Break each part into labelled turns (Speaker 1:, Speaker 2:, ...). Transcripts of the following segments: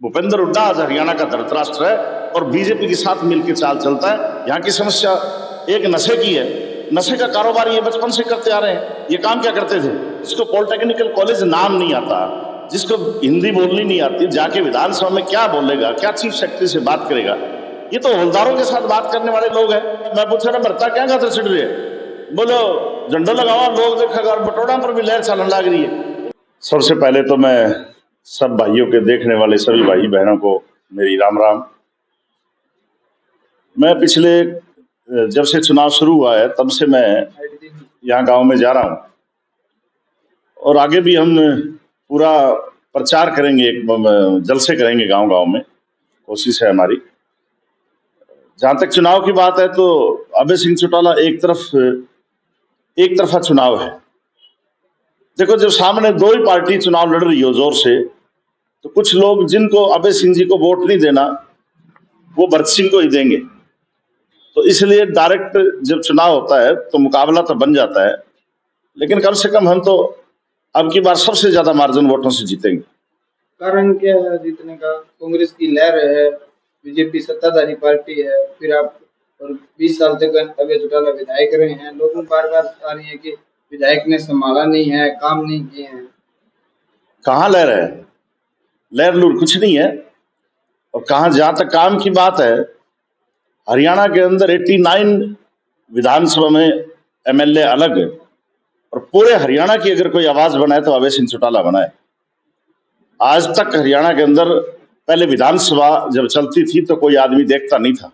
Speaker 1: भूपेंद्र हुड्डा आज हरियाणा का धृतराष्ट्र है और बीजेपी के साथ मिलकर चाल चलता है। यहाँ की समस्या एक नशे की है, नशे का कारोबार ये बचपन से करते आ रहे हैं। ये काम क्या करते थे? जिसको पॉलिटेक्निकल कॉलेज नाम नहीं आता, जिसको हिंदी बोलनी नहीं आती, जाके विधानसभा में क्या बोलेगा, क्या चीफ सेक्रेटरी से बात करेगा? ये तो हवलदारों के साथ बात करने वाले लोग हैं। मैं पूछ रहा भरता क्या खातर छिड़ रहे, बोलो झंडा लगाओ, लोग देखेगा और बटोड़ा पर भी लहर चलन लग रही है। सबसे पहले तो मैं सब भाइयों के देखने वाले सभी भाई बहनों को मेरी राम राम। मैं पिछले जब से चुनाव शुरू हुआ है तब से मैं यहाँ गांव में जा रहा हूँ और आगे भी हम पूरा प्रचार करेंगे, जलसे करेंगे गांव गांव में, कोशिश है हमारी। जहां तक चुनाव की बात है तो अभय सिंह चौटाला एक तरफा चुनाव है। देखो, जब सामने दो ही पार्टी चुनाव लड़ रही हो जोर से, तो कुछ लोग जिनको अभय सिंह जी को वोट नहीं देना वो भरत सिंह को ही देंगे। तो इसलिए डायरेक्ट जब चुनाव होता है तो मुकाबला तो बन जाता है, लेकिन कम से कम हम तो अब की बार सबसे ज्यादा मार्जिन वोटों से जीतेंगे।
Speaker 2: कारण क्या है जीतने का? कांग्रेस की लहर है, बीजेपी सत्ताधारी पार्टी है, फिर आप और 20 साल तक अभय चौटाला विधायक रहे हैं। लोगों बार बार आ रही है कि विधायक ने संभाला नहीं है, काम नहीं किए हैं।
Speaker 1: कहाँ लहर है? लहर लूर कुछ नहीं है। और कहाँ, जहां तक काम की बात है, हरियाणा के अंदर 89 विधानसभा में एमएलए अलग है और पूरे हरियाणा की अगर कोई आवाज बनाए तो अभय सिंह चौटाला बनाए। आज तक हरियाणा के अंदर पहले विधानसभा जब चलती थी तो कोई आदमी देखता नहीं था,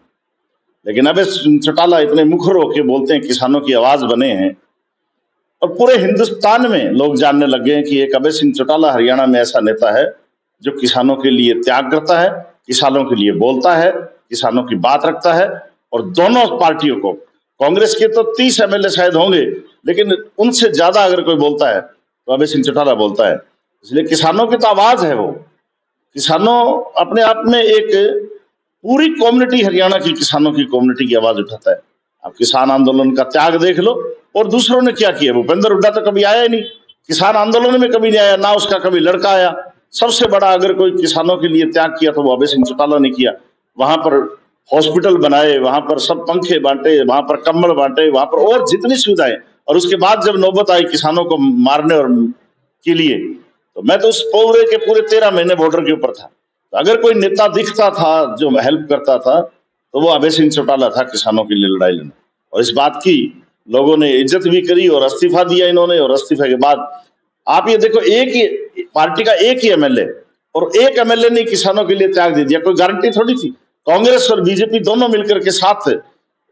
Speaker 1: लेकिन अभय सिंह चौटाला इतने मुखर होकर बोलते हैं, किसानों की आवाज बने हैं और पूरे हिंदुस्तान में लोग जानने लग गए हैं कि एक अभय सिंह चौटाला हरियाणा में ऐसा नेता है जो किसानों के लिए त्याग करता है, किसानों के लिए बोलता है, किसानों की बात रखता है। और दोनों पार्टियों को, कांग्रेस के तो 30 एमएलए शायद होंगे, लेकिन उनसे ज्यादा अगर कोई बोलता है तो अभय सिंह चौटाला बोलता है। इसलिए किसानों की तो आवाज है वो। किसानों अपने आप में एक पूरी कम्युनिटी, हरियाणा की किसानों की कम्युनिटी की आवाज उठाता है। आप किसान आंदोलन का त्याग देख लो, और दूसरों ने क्या किया। भूपेंद्र हुड्डा तो कभी आया ही नहीं, किसान आंदोलन में कभी नहीं आया, ना उसका कभी लड़का आया। सबसे बड़ा अगर कोई किसानों के लिए त्याग किया तो वो अभय सिंह चौटाला ने किया। वहां पर हॉस्पिटल बनाए, वहां पर सब पंखे बांटे, वहां पर कम्बल बांटे, वहां पर और जितनी सुविधाएं। और उसके बाद जब नौबत आई किसानों को मारने और के लिए, तो मैं तो उस पूरे के पूरे 13 महीने बॉर्डर के ऊपर था। तो अगर कोई नेता दिखता था जो हेल्प करता था तो वो अभय सिंह चौटाला था किसानों के लिए लड़ाई लड़ना। और इस बात की लोगों ने इज्जत भी करी और इस्तीफा दिया इन्होंने। और इस्तीफे के बाद आप ये देखो, एक ही पार्टी का एक ही एमएलए, और एक एमएलए ने किसानों के लिए त्याग दे दिया। कोई गारंटी थोड़ी थी। कांग्रेस और बीजेपी दोनों मिलकर के साथ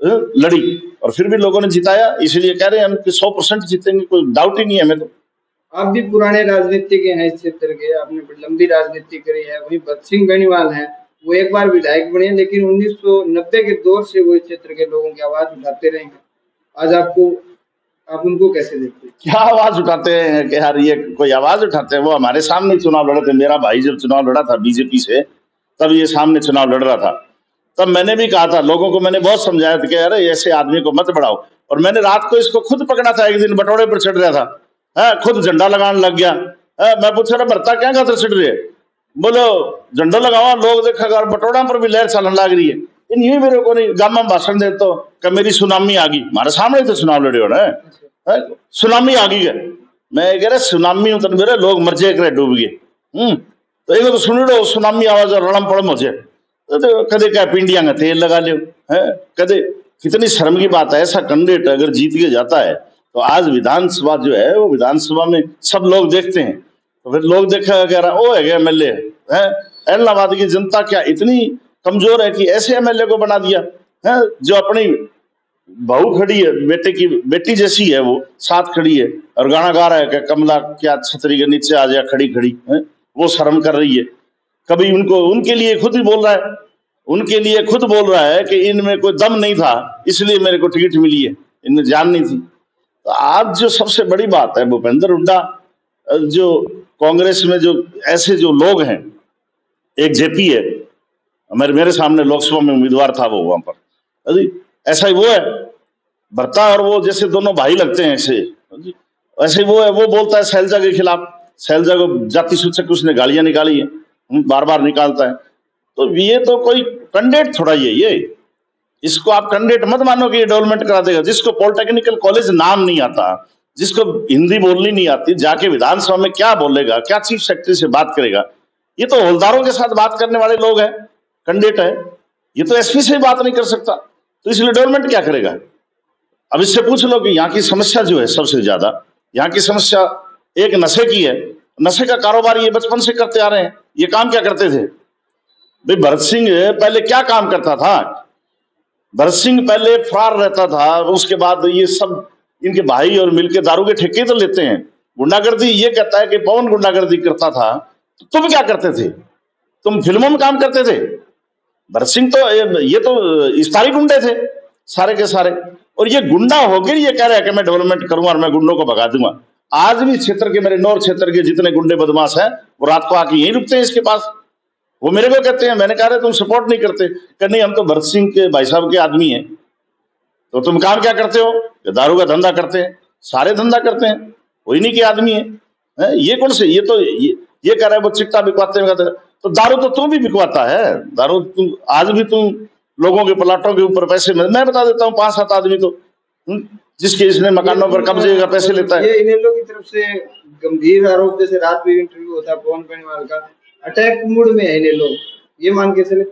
Speaker 1: लड़ी और फिर भी लोगों ने जिताया। इसलिए कह रहे हैं हम कि 100% जीतेंगे, कोई डाउट ही नहीं है हमें तो।
Speaker 2: आप भी पुराने राजनीतिक हैं इस क्षेत्र के, आपने बड़ी लंबी राजनीति करी है। वहीं भरत सिंह बेनीवाल हैं, वो एक बार विधायक बने, लेकिन 1990 के दौर से वो इस क्षेत्र के लोगों की आवाज उठाते रहे हैं। आज आप उनको कैसे देखते हैं?
Speaker 1: क्या आवाज उठाते हैं कि यार ये कोई आवाज उठाते हैं? वो हमारे सामने चुनाव लड़े थे। मेरा भाई जब चुनाव लड़ा था बीजेपी से, तब ये सामने चुनाव लड़ रहा था। तब मैंने भी कहा था, लोगों को मैंने बहुत समझाया था कि अरे ऐसे आदमी को मत बढ़ाओ। और मैंने रात को इसको खुद पकड़ा था, एक दिन बटोड़े पर चढ़ रहा था, खुद झंडा लगाने लग गया। मैं पूछ रहा भरता क्या खातर चढ़ रही है, बोलो झंडा लगाओ, लोग देखेगा और बटोड़ा पर भी लहर चलन लग रही है। इन ये मेरे को नहीं गामा भाषण दे तो कि मेरी सुनामी आ गई। हमारे सामने तो चुनाव लड़े हो ना, सुनामी आ गई है। मैं कह रहा सुनामी उतर मेरे लोग मर जाए करे डूब गए। तो एक तो सुन लो सुनामी आवाज और रड़म पड़म हो जाए। तो कदे क्या पिंडिया का तेल लगा लो है, कदे कितनी शर्म की बात है। ऐसा कैंडिडेट अगर जीत के जाता है तो आज विधानसभा जो है वो विधानसभा में सब लोग देखते हैं, तो फिर लोग देखा कह रहा ओ है एमएलए है। इलाहाबाद की जनता क्या इतनी कमजोर है कि ऐसे एमएलए को बना दिया है, जो अपनी बहू खड़ी है, बेटी जैसी है, वो साथ खड़ी है और गाना गा रहा है कि कमला क्या छतरी के नीचे आ जा खड़ी खड़ी है। वो शर्म कर रही है। कभी उनके लिए खुद ही बोल रहा है, उनके लिए खुद बोल रहा है कि इनमें कोई दम नहीं था इसलिए मेरे को टिकट मिली है, इनमें जान नहीं थी। तो आज जो सबसे बड़ी बात है, भूपेंद्र हुड्डा जो कांग्रेस में जो ऐसे जो लोग हैं, एक जेपी है, मेरे सामने लोकसभा में उम्मीदवार था वो, वहां पर ऐसा ही वो है भरता और वो जैसे दोनों भाई लगते हैं ऐसे वो है। वो बोलता है शैलजा के खिलाफ, शैलजा को जाति सूचक उसने गालियां निकाली है। बार बार निकालता है। तो ये तो कोई कैंडिडेट थोड़ा ही है ये, इसको आप कैंडिडेट मत मानो कि ये डेवलपमेंट करा देगा। जिसको पॉलिटेक्निकल कॉलेज नाम नहीं आता, जिसको हिंदी बोलनी नहीं आती, जाके विधानसभा में क्या बोलेगा, क्या चीफ सेक्रेटरी से बात करेगा? ये तो हवलदारों के साथ बात करने वाले लोग हैं, कैंडिडेट है। ये तो एसपी से बात नहीं कर सकता, तो इसलिए डेवलपमेंट क्या करेगा? अब इससे पूछ लो कि यहाँ की समस्या जो है सबसे ज्यादा, यहाँ की समस्या एक नशे की है। नशे का कारोबार ये बचपन से करते आ रहे हैं। ये काम क्या करते थे भाई? भरत सिंह पहले क्या काम करता था? भरत सिंह पहले फरार रहता था, उसके बाद ये सब इनके भाई और मिलके दारू के ठेके तो लेते हैं। गुंडागर्दी, ये कहता है कि पवन गुंडागर्दी करता था, तो तुम क्या करते थे? तुम फिल्मों में काम करते थे। भरत सिंह तो ये तो इस्तारी गुंडे थे सारे के सारे, और ये गुंडा होकर ये कह रहा है कि मैं डेवलपमेंट करूंगा और मैं गुंडों को भगा दूंगा। आज भी क्षेत्र के, मेरे नौर क्षेत्र के जितने गुंडे बदमाश हैं, वो रात को आके यहीं रुकते हैं इसके पास। वो मेरे को कहते हैं, मैंने कहा तुम सपोर्ट नहीं करते, कि नहीं हम तो भरत सिंह के भाई साहब के आदमी हैं। तो तुम काम क्या करते हो? दारू का धंधा करते हैं, सारे धंधा करते हैं, वही नहीं के आदमी है। ये कौन से? ये तो ये कह रहा है वो चिट्टा बिकवाते हैं। तो दारू तो तू भी बिकवाता है। दारू तुम आज भी तुम लोगों के प्लाटों के ऊपर पैसे, मैं बता देता हूँ 5-7 आदमी तो जिसके इसने मकानों पर कब्जे का पैसे लेता है।
Speaker 2: ये इनेलो की तरफ से गंभीर आरोप, जैसे रात भी इंटरव्यू होता है पवन बेनीवाल का, अटैक मूड में है इनेलो, ये मान के चले?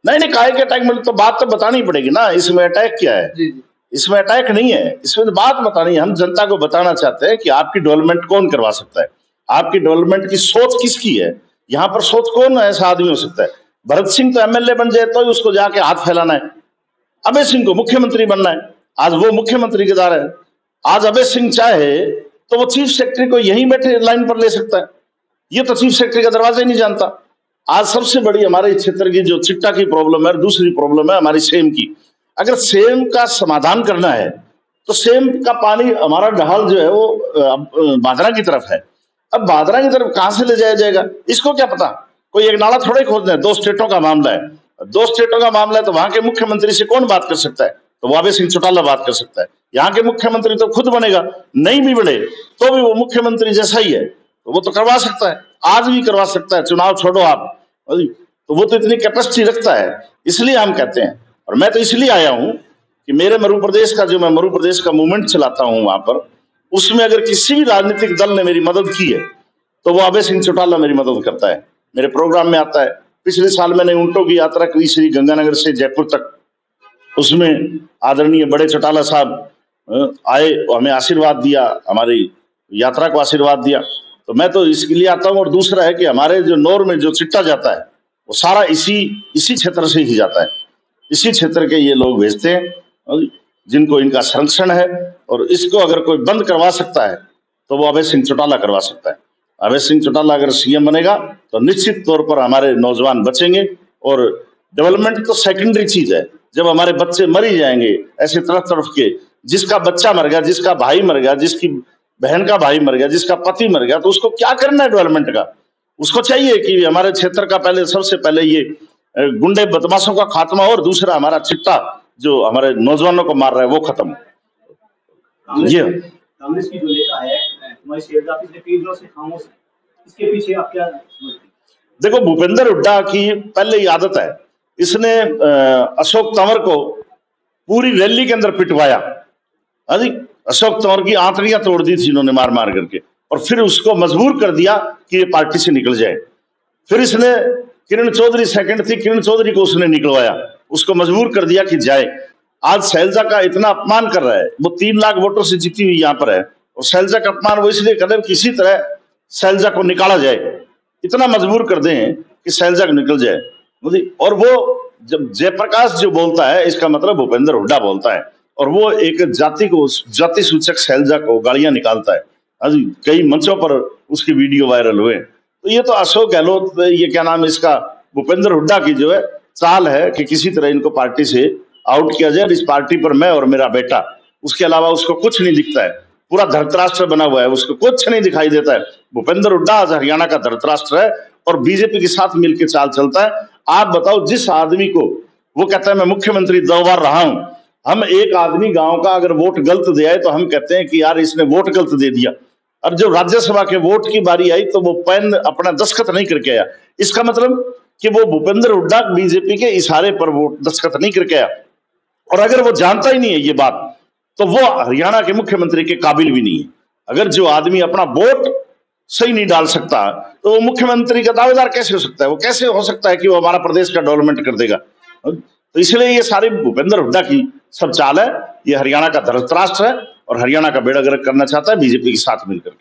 Speaker 1: नहीं, काहे के अटैक में? तो बात तो बतानी पड़ेगी ना, इसमें अटैक क्या है?
Speaker 2: जी जी,
Speaker 1: इसमें अटैक नहीं है, इसमें तो बात बतानी है। हम जनता को बताना चाहते हैं कि आपकी डेवलपमेंट कौन करवा सकता है, आपकी डेवलपमेंट की सोच किसकी है, यहाँ पर सोच कौन ऐसा आदमी हो सकता है? भरत सिंह तो एमएलए बन जाए तो उसको जाके हाथ फैलाना है। अभय सिंह को मुख्यमंत्री बनना है, आज वो मुख्यमंत्री के दार है। आज अभय सिंह चाहे तो वो चीफ सेक्रेटरी को यहीं बैठे लाइन पर ले सकता है। ये तो चीफ सेक्रेटरी का दरवाजा ही नहीं जानता। आज सबसे बड़ी हमारे क्षेत्र की जो चिट्टा की प्रॉब्लम है, दूसरी प्रॉब्लम है हमारी सेम की। अगर सेम का समाधान करना है तो सेम का पानी, हमारा ढाल जो है वो बादरा की तरफ है। अब बादरा की तरफ कहां से ले जाया जाएगा, इसको क्या पता? कोई एक नाला थोड़े खोदना है। 2 स्टेटों का मामला है, 2 स्टेटों का मामला है, तो वहां के मुख्यमंत्री से कौन बात कर सकता है? तो वो अभय सिंह चौटाला बात कर सकता है। यहाँ के मुख्यमंत्री तो खुद बनेगा, नहीं भी बने तो भी वो मुख्यमंत्री जैसा ही है, तो वो तो करवा सकता है, आज भी करवा सकता है। चुनाव छोड़ो आप, तो वो तो इतनी कैपेसिटी रखता है। इसलिए हम कहते हैं, और मैं तो इसलिए आया हूं कि मेरे मरु प्रदेश का, जो मैं मरु प्रदेश का मूवमेंट चलाता हूं वहां पर, उसमें अगर किसी भी राजनीतिक दल ने मेरी मदद की है तो वो अभय सिंह चौटाला मेरी मदद करता है, मेरे प्रोग्राम में आता है। पिछले साल मैंने ऊंटों की यात्रा की श्री गंगानगर से जयपुर तक, उसमें आदरणीय बड़े चौटाला साहब आए, हमें आशीर्वाद दिया, हमारी यात्रा को आशीर्वाद दिया। तो मैं तो इसके लिए आता हूँ। और दूसरा है कि हमारे जो नौर में जो चिट्टा जाता है वो सारा इसी क्षेत्र से ही जाता है। इसी क्षेत्र के ये लोग भेजते हैं जिनको इनका संरक्षण है, और इसको अगर कोई बंद करवा सकता है तो वो अभय सिंह चौटाला करवा सकता है। अभय सिंह चौटाला अगर सीएम बनेगा तो निश्चित तौर पर हमारे नौजवान बचेंगे। और डेवलपमेंट तो सेकेंडरी चीज है। जब हमारे बच्चे मर ही जाएंगे ऐसे तरफ तरफ के, जिसका बच्चा मर गया, जिसका भाई मर गया, जिसकी बहन का भाई मर गया, जिसका पति मर गया, तो उसको क्या करना है डेवलपमेंट का? उसको चाहिए कि हमारे क्षेत्र का पहले, सबसे पहले ये गुंडे बदमाशों का खात्मा, और दूसरा हमारा चिट्टा जो हमारे नौजवानों को मार रहा है वो खत्म। ये
Speaker 3: कांग्रेस की जो नेता है हमारी शेरजा, पिछले 3 दिनों से खामोश है, इसके पीछे आप क्या?
Speaker 1: देखो, भूपेंद्र हुड्डा की पहले ही आदत है, इसने अशोक तंवर को पूरी रैली के अंदर पिटवाया। अशोक तंवर की आंतड़ियां तोड़ दी थी इन्होंने मार मार करके, और फिर उसको मजबूर कर दिया कि ये पार्टी से निकल जाए। फिर इसने किरण चौधरी सेकंड थी, किरण चौधरी को उसने निकलवाया, उसको मजबूर कर दिया कि जाए। आज शैलजा का इतना अपमान कर रहा है, वो 3 लाख वोटों से जीती हुई यहाँ पर है, और शैलजा का अपमान वो इसलिए कर रहे हैं किसी तरह शैलजा को निकाला जाए, इतना मजबूर कर दें कि शैलजा को निकल जाए। और वो जब जयप्रकाश जो बोलता है, इसका मतलब भूपेंद्र हुड्डा बोलता है, और वो एक जाति सूचक शैलजा को गालियां निकालता है। कई मंचों पर उसकी वीडियो वायरल हुए। तो ये तो अशोक गहलोत, ये क्या नाम है इसका, भूपेंद्र हुड्डा की जो है चाल है कि किसी तरह इनको पार्टी से आउट किया जाए। इस पार्टी पर मैं और मेरा बेटा, उसके अलावा उसको कुछ नहीं दिखता है। पूरा धृतराष्ट्र बना हुआ है, उसको कुछ नहीं दिखाई देता है। भूपेंद्र हुड्डा आज हरियाणा का धृतराष्ट्र है और बीजेपी के साथ मिलकर चाल चलता है। आप बताओ, जिस आदमी को वो कहता है मैं मुख्यमंत्री 2 बार रहा हूं, हम एक आदमी गांव का अगर वोट गलत दे आए तो हम कहते हैं कि यार इसने वोट गलत दे दिया। और जब राज्यसभा के वोट की बारी आई तो वो पेन अपना दस्तखत नहीं करके आया। इसका मतलब कि वो भूपेंद्र हुड्डा बीजेपी के इशारे पर वो दस्तखत नहीं करके आया, और अगर वो जानता ही नहीं है ये बात तो वो हरियाणा के मुख्यमंत्री के काबिल भी नहीं है। अगर जो आदमी अपना वोट सही नहीं डाल सकता तो वो मुख्यमंत्री का दावेदार कैसे हो सकता है? वो कैसे हो सकता है कि वो हमारा प्रदेश का डेवलपमेंट कर देगा? तो इसलिए ये सारी भूपेंद्र हुड्डा की सब चाल है। ये हरियाणा का धृतराष्ट्र है और हरियाणा का बेड़ा गर्क करना चाहता है बीजेपी के साथ मिलकर।